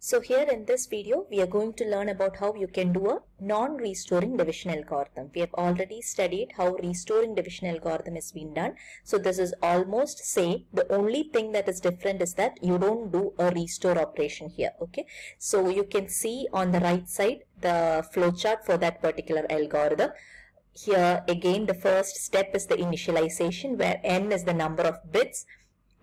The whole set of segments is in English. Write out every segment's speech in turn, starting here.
So here in this video, we are going to learn about how you can do a non-restoring division algorithm. We have already studied how restoring division algorithm has been done. So this is almost same. The only thing that is different is that you don't do a restore operation here. Okay. So you can see on the right side the flowchart for that particular algorithm. Here again, the first step is the initialization, where n is the number of bits,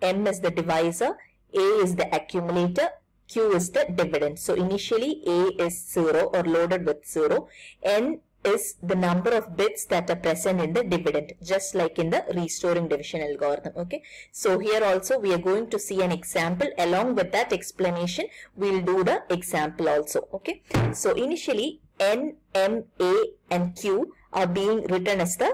m is the divisor, a is the accumulator, q is the dividend. So initially a is 0 or loaded with 0. N is the number of bits that are present in the dividend, just like in the restoring division algorithm. Okay. So here also we are going to see an example. Along with that explanation, we'll do the example also. Okay. So initially n, m, a and q are being written as the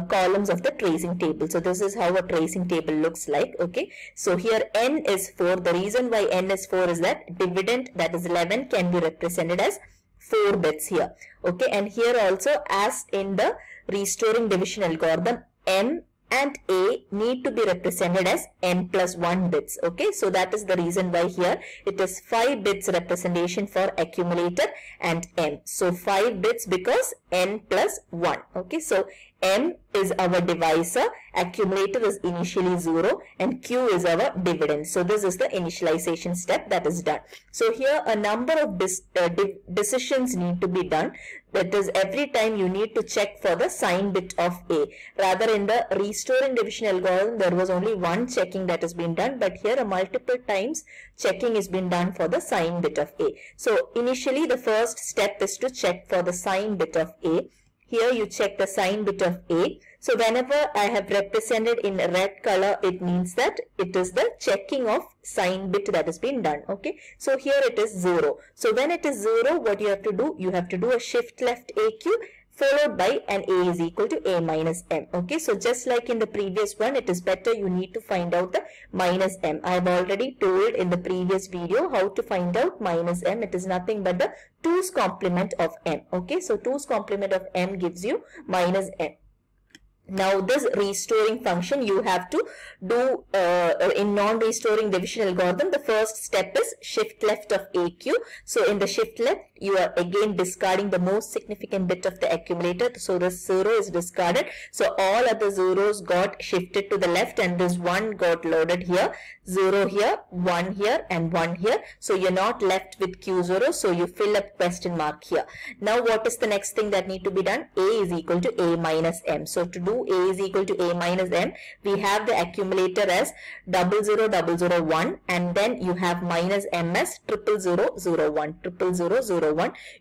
columns of the tracing table. So this is how a tracing table looks like. Okay. So here n is 4. The reason why n is 4 is that dividend, that is 11, can be represented as 4 bits here. Okay. And here also, as in the restoring division algorithm, m and a need to be represented as n plus 1 bits. Okay. So that is the reason why here it is 5 bits representation for accumulator and m. So 5 bits because n plus 1. Okay. So m is our divisor, accumulator is initially 0, and q is our dividend. So this is the initialization step that is done. So here a number of decisions need to be done. That is, every time you need to check for the sign bit of a. Rather, in the restoring division algorithm, there was only one checking that has been done, but here a multiple times checking is been done for the sign bit of a. So initially the first step is to check for the sign bit of a. Here you check the sign bit of a. So whenever I have represented in red color, it means that it is the checking of sign bit that has been done. Okay. So here it is 0. So when it is 0, what you have to do? You have to do a shift left AQ followed by an a is equal to a minus m. Okay. So just like in the previous one, it is better you need to find out the minus m. I have already told in the previous video how to find out minus m. It is nothing but the 2's complement of m. Okay. So 2's complement of m gives you minus m. Now this restoring function you have to do in non-restoring division algorithm. The first step is shift left of AQ. So in the shift left, you are again discarding the most significant bit of the accumulator. So the 0 is discarded. So all other zeros got shifted to the left and this 1 got loaded here. 0 here, 1 here and 1 here. So you're not left with Q0. So you fill up question mark here. Now what is the next thing that need to be done? A is equal to A minus M. So to do A is equal to A minus M, we have the accumulator as 00001 and then you have minus M as 00001, 00001.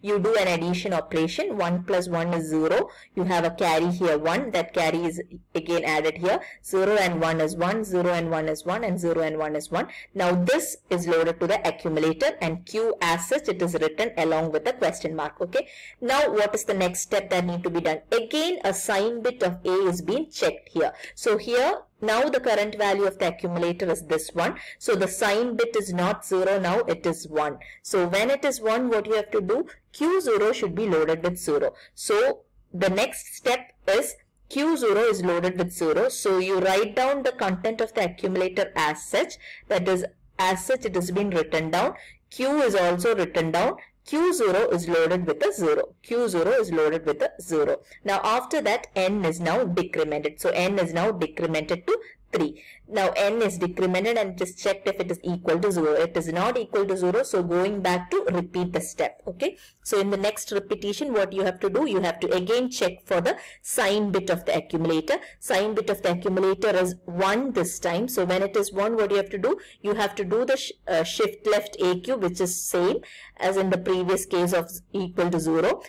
You do an addition operation. 1 plus 1 is 0. You have a carry here 1. That carry is again added here. 0 and 1 is 1. 0 and 1 is 1 and 0 and 1 is 1. Now this is loaded to the accumulator and Q as such it is written along with the question mark. Okay. Now what is the next step that need to be done? Again a sign bit of A is being checked here. So here now the current value of the accumulator is this one. So the sign bit is not 0 now, it is 1. So when it is 1, what you have to do? Q0 should be loaded with 0. So the next step is Q0 is loaded with 0. So you write down the content of the accumulator as such. That is, as such it has been written down. Q is also written down. Q0 is loaded with a 0. Q0 is loaded with a 0. Now after that n is now decremented. So n is now decremented to 3. Now n is decremented and it is checked if it is equal to 0. It is not equal to 0. So going back to repeat the step. Okay. So in the next repetition, what you have to do? You have to again check for the sign bit of the accumulator. Sign bit of the accumulator is 1 this time. So when it is 1, what you have to do? You have to do the shift left AQ, which is same as in the previous case of equal to 0.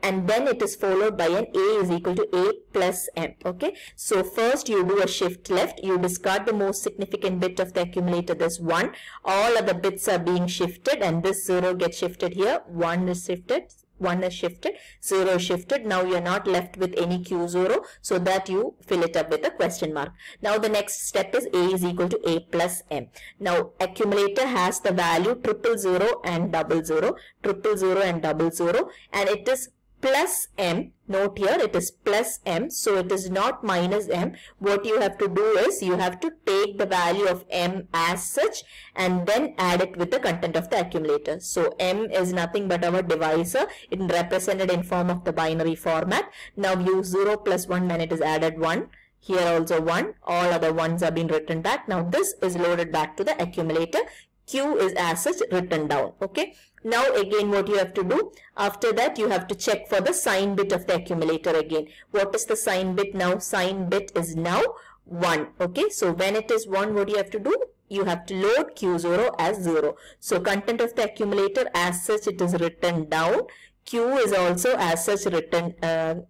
And then it is followed by an A is equal to A plus M. Okay. So first you do a shift left. You discard the most significant bit of the accumulator, this 1. All other bits are being shifted and this 0 gets shifted here. 1 is shifted, 1 is shifted, 0 is shifted. Now you are not left with any Q0, so that you fill it up with a question mark. Now the next step is A is equal to A plus M. Now accumulator has the value 000 and 00, 000 and 00, and it is plus M. note here, it is plus m, so it is not minus m. What you have to do is you have to take the value of m as such and then add it with the content of the accumulator. So m is nothing but our divisor, it represented in form of the binary format. Now use 0 plus 1 when it is added 1. Here also 1, all other ones are being written back. Now this is loaded back to the accumulator. Q is as such written down. Okay. Now again what you have to do, after that you have to check for the sign bit of the accumulator again. What is the sign bit now? Sign bit is now 1. Okay. So when it is 1, what you have to do? You have to load Q0 as 0. So content of the accumulator as such it is written down. Q is also as such written down.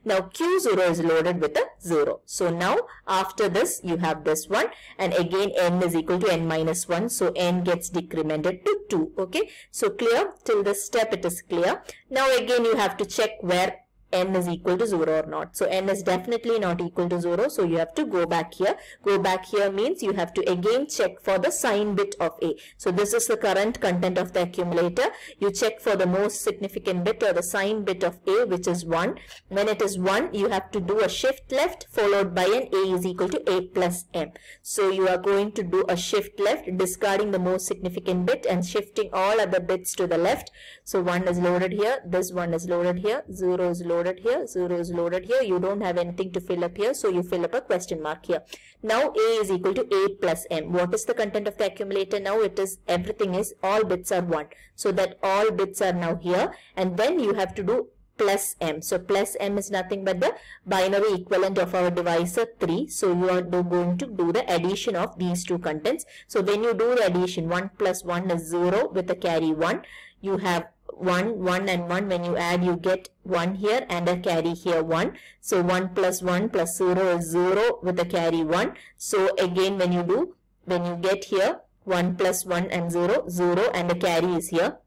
Now Q0 is loaded with a 0. So now after this you have this one, and again n is equal to n minus 1. So n gets decremented to 2. Okay. So clear? Till this step it is clear. Now again you have to check where n is equal to 0 or not. So n is definitely not equal to 0. So you have to go back here. Go back here means you have to again check for the sign bit of A. So this is the current content of the accumulator. You check for the most significant bit or the sign bit of A, which is 1. When it is 1, you have to do a shift left followed by an A is equal to A plus M. So you are going to do a shift left, discarding the most significant bit and shifting all other bits to the left. So 1 is loaded here, this one is loaded here, 0 is loaded here, 0 is loaded here. You don't have anything to fill up here, so you fill up a question mark here. Now A is equal to A plus M. What is the content of the accumulator now? It is everything is all bits are 1. So that all bits are now here, and then you have to do plus m. So plus m is nothing but the binary equivalent of our divisor 3. So you are going to do the addition of these two contents. So when you do the addition, 1 plus 1 is 0 with a carry 1. You have 1, 1 and 1. When you add, you get 1 here and a carry here 1. So 1 plus 1 plus 0 is 0 with a carry 1. So again when you get here 1 plus 1 and 0, 0 and the carry is here.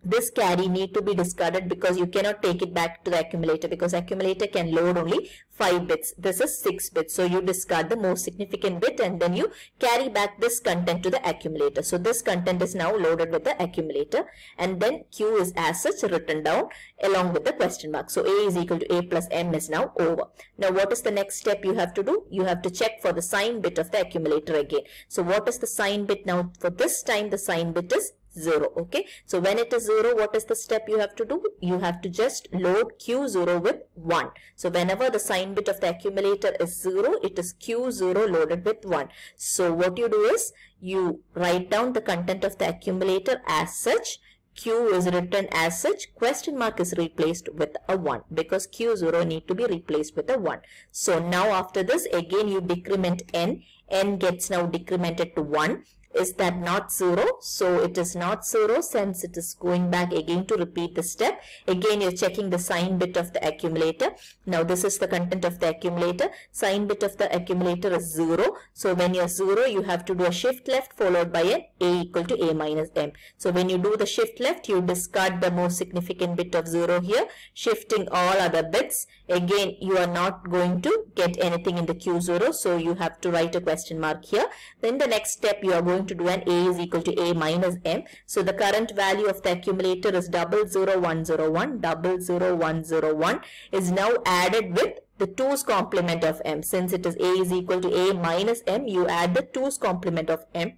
This carry need to be discarded because you cannot take it back to the accumulator, because accumulator can load only 5 bits. This is 6 bits. So you discard the most significant bit and then you carry back this content to the accumulator. So this content is now loaded with the accumulator, and then Q is as such written down along with the question mark. So A is equal to A plus M is now over. Now what is the next step you have to do? You have to check for the sign bit of the accumulator again. So what is the sign bit now? For this time the sign bit is 0. Okay. So when it is 0, what is the step you have to do? You have to just load Q0 with 1. So whenever the sign bit of the accumulator is 0, it is Q0 loaded with 1. So what you do is you write down the content of the accumulator as such. Q is written as such, question mark is replaced with a 1 because Q0 need to be replaced with a 1. So now after this again you decrement n. N gets now decremented to 1. Is that not 0? So it is not 0 since it is going back again to repeat the step. Again you're checking the sign bit of the accumulator. Now this is the content of the accumulator. Sign bit of the accumulator is 0. So when you're 0, you have to do a shift left followed by a equal to A minus M. So when you do the shift left, you discard the most significant bit of 0 here, shifting all other bits. Again you are not going to get anything in the Q0, so you have to write a question mark here. Then the next step you are going to do an A is equal to A minus M. So the current value of the accumulator is 00101. 00101 is now added with the 2's complement of M. Since it is A is equal to A minus M, you add the 2's complement of M.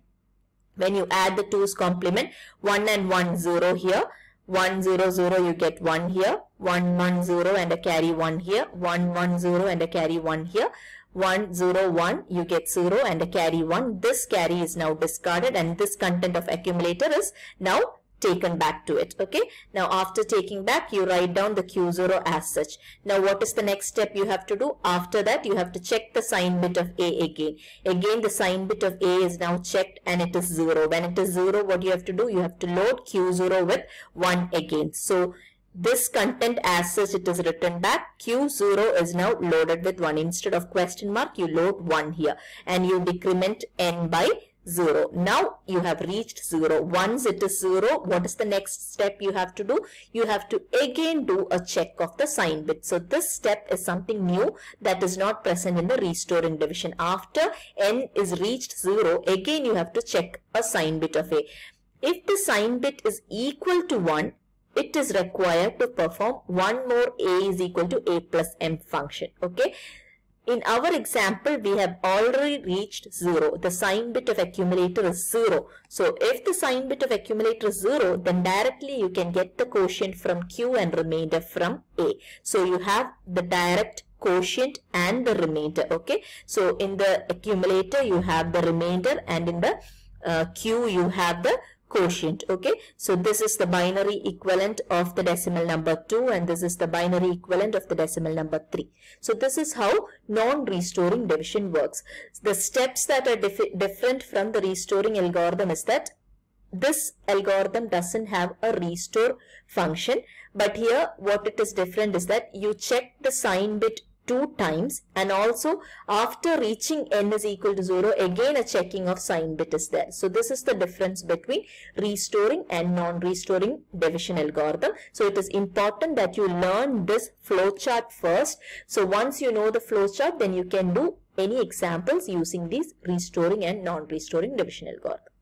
When you add the 2's complement, 1 and 1 0 here. 1 0 0 you get 1 here, 1 1 0 and a carry 1 here, 1 1 0 and a carry 1 here, 1 0 1 you get 0 and a carry 1. This carry is now discarded and this content of accumulator is now taken back to it. Okay. Now after taking back, you write down the Q0 as such. Now what is the next step you have to do? After that you have to check the sign bit of A again. Again the sign bit of A is now checked and it is 0. When it is 0, what you have to do? You have to load Q0 with 1 again. So this content as such it is written back. Q0 is now loaded with 1. Instead of question mark, you load 1 here and you decrement n by 0. Now you have reached 0. Once it is 0, what is the next step you have to do? You have to again do a check of the sign bit. So this step is something new that is not present in the restoring division. After n is reached 0, again you have to check a sign bit of A. If the sign bit is equal to 1, it is required to perform one more a is equal to a plus m function. Okay. In our example, we have already reached 0. The sign bit of accumulator is 0. So if the sign bit of accumulator is 0, then directly you can get the quotient from Q and remainder from A. So you have the direct quotient and the remainder. Okay. So in the accumulator, you have the remainder, and in the Q, you have the quotient. Okay, so this is the binary equivalent of the decimal number 2, and this is the binary equivalent of the decimal number 3. So this is how non-restoring division works. The steps that are different from the restoring algorithm is that this algorithm doesn't have a restore function, but here what it is different is that you check the sign bit 2 times, and also after reaching n is equal to 0, again a checking of sign bit is there. So this is the difference between restoring and non-restoring division algorithm. So it is important that you learn this flowchart first. So once you know the flowchart, then you can do any examples using these restoring and non-restoring division algorithm.